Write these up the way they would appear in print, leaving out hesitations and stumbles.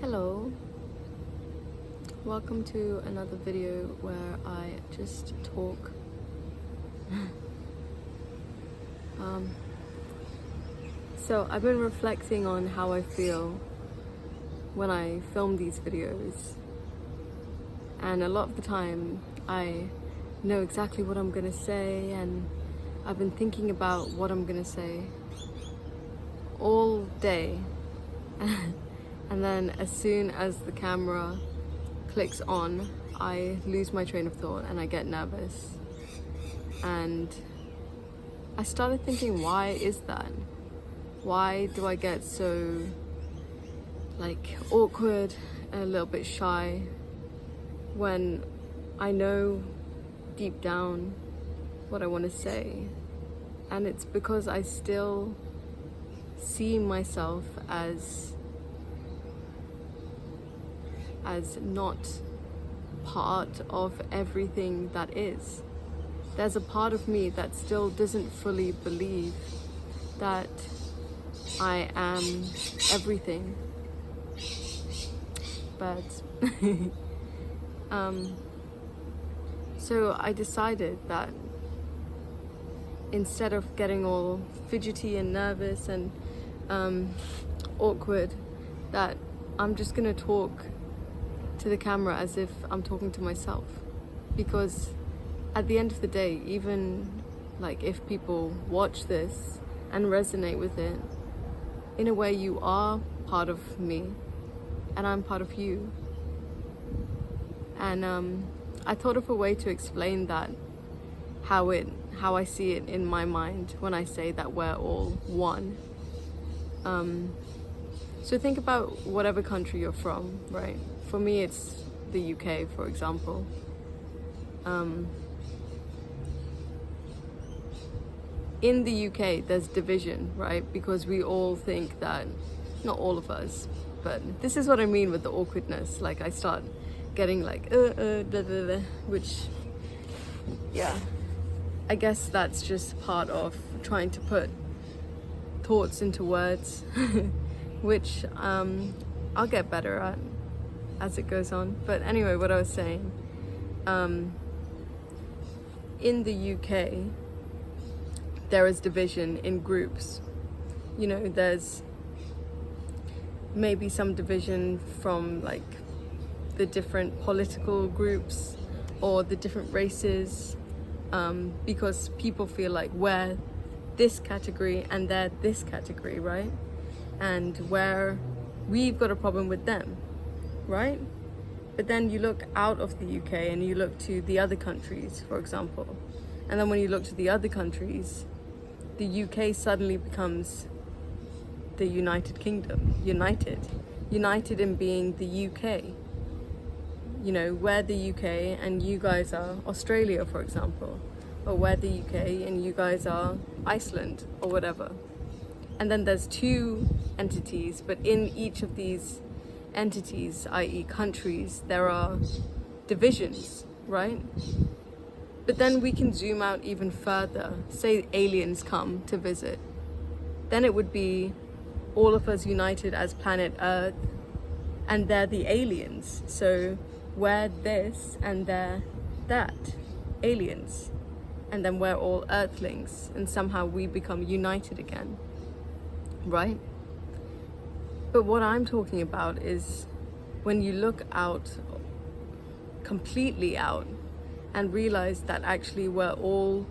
Hello, welcome to another video where I just talk. So I've been reflecting on how I feel when I film these videos, and a lot of the time I know exactly what I'm gonna say, and I've been thinking about what I'm gonna say all day. And then as soon as the camera clicks on, I lose my train of thought and I get nervous. And I started thinking, why is that? Why do I get so awkward and a little bit shy when I know deep down what I want to say? And it's because I still see myself as not part of everything that is. There's a part of me that still doesn't fully believe that I am everything. But so I decided that instead of getting all fidgety and nervous and awkward, that I'm just gonna talk to the camera as if I'm talking to myself. Because at the end of the day, even if people watch this and resonate with it, in a way you are part of me and I'm part of you. And I thought of a way to explain that, how I see it in my mind when I say that we're all one. So think about whatever country you're from, right? For me, it's the UK, for example. In the UK, there's division, right? Because we all think that, not all of us, but this is what I mean with the awkwardness. I start getting which, yeah, I guess that's just part of trying to put thoughts into words, which I'll get better at as it goes on. But anyway, what I was saying, in the UK, there is division in groups. You know, there's maybe some division from the different political groups or the different races, because people feel like we're this category and they're this category, right? And we've got a problem with them, right? But then you look out of the UK and you look to the other countries, for example. And then when you look to the other countries, the UK suddenly becomes the United Kingdom, united in being the UK. You know, we're the UK and you guys are Australia, for example. Or we're the UK and you guys are Iceland or whatever. And then there's two entities, but in each of these entities, i.e. countries, there are divisions, right? But then we can zoom out even further. Say aliens come to visit. Then it would be all of us united as planet Earth, and they're the aliens. So we're this and they're that, aliens. And then we're all earthlings, and somehow we become united again, right? But what I'm talking about is when you look out, completely out, and realize that actually we're all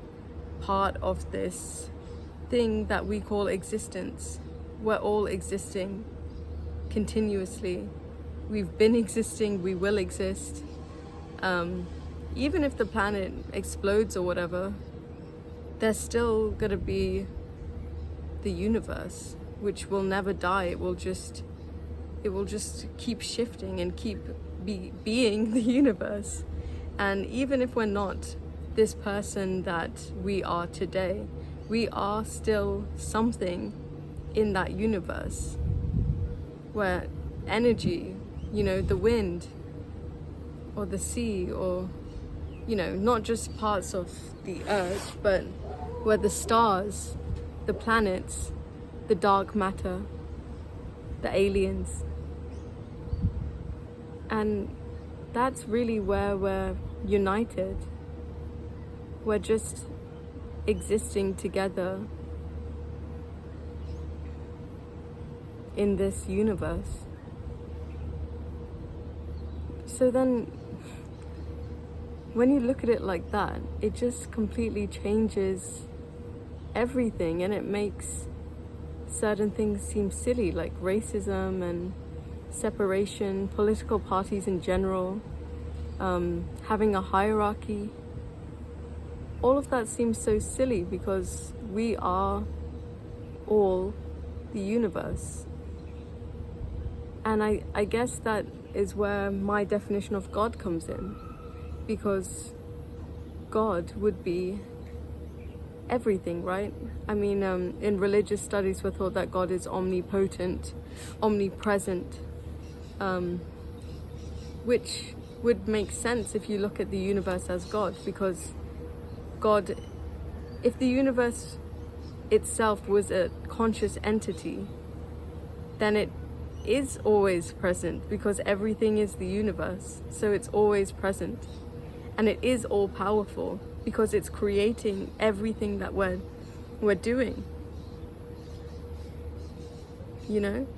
part of this thing that we call existence. We're all existing continuously. We've been existing, we will exist. Even if the planet explodes or whatever, there's still gonna be the universe, which will never die. It will just keep shifting and keep being the universe. And even if we're not this person that we are today, we are still something in that universe, where energy, the wind or the sea, or not just parts of the earth, but where the stars, the planets, the dark matter, the aliens, And that's really where we're united. We're just existing together in this universe. So then, when you look at it like that, it just completely changes everything, and it makes certain things seem silly, like racism and separation, political parties in general, having a hierarchy. All of that seems so silly because we are all the universe. And I guess that is where my definition of God comes in, because God would be everything, right? I mean, in religious studies, we're taught that God is omnipotent, omnipresent, which would make sense if you look at the universe as God, because God, if the universe itself was a conscious entity, then it is always present, because everything is the universe, so it's always present. And it is all powerful because it's creating everything that we're doing, you know?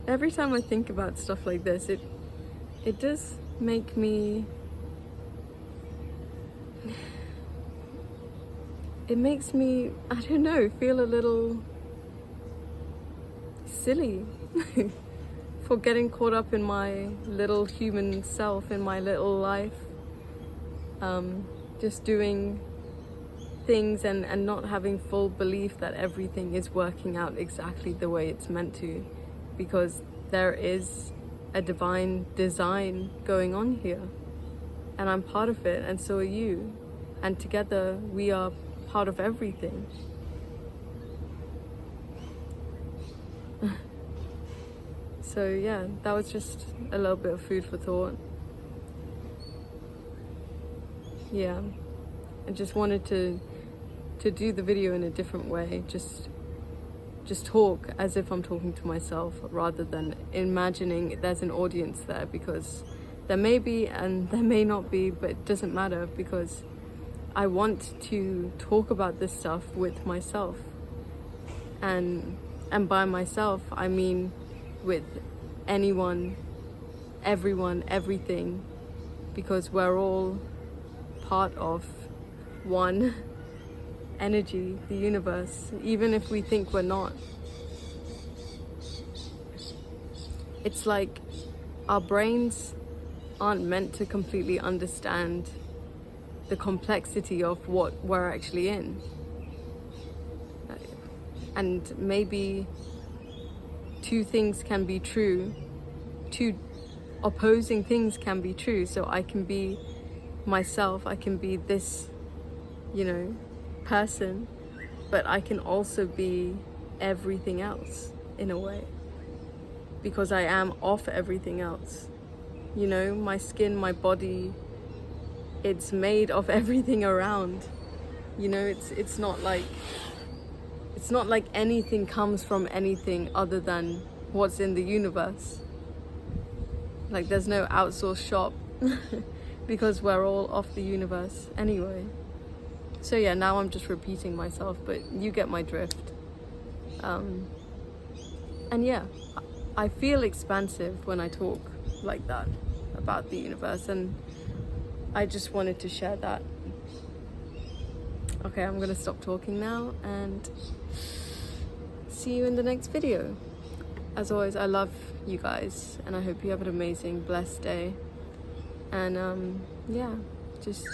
Every time I think about stuff like this, it does make me, it makes me, I don't know, feel a little silly for getting caught up in my little human self, in my little life, just doing things and not having full belief that everything is working out exactly the way it's meant to, because there is a divine design going on here, and I'm part of it, and so are you, and together we are part of everything. So yeah, that was just a little bit of food for thought. Yeah, I just wanted to do the video in a different way, just talk as if I'm talking to myself, rather than imagining there's an audience there, because there may be and there may not be, but it doesn't matter, because I want to talk about this stuff with myself, and by myself I mean with anyone, everyone, everything, because we're all part of one energy, the universe, even if we think we're not. It's like our brains aren't meant to completely understand the complexity of what we're actually in. And maybe two things can be true, two opposing things can be true. So I can be myself, I can be this, you know, person, but I can also be everything else in a way, because I am of everything else. You know, my skin, my body, it's made of everything around. You know, it's not like anything comes from anything other than what's in the universe. Like there's no outsourced shop because we're all of the universe anyway. So yeah, now I'm just repeating myself, but you get my drift. And yeah, I feel expansive when I talk like that about the universe, and I just wanted to share that. Okay, I'm gonna stop talking now and see you in the next video. As always, I love you guys, and I hope you have an amazing, blessed day. And yeah, just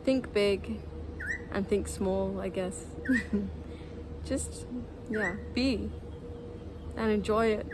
think big and think small, I guess. Just, yeah, be and enjoy it.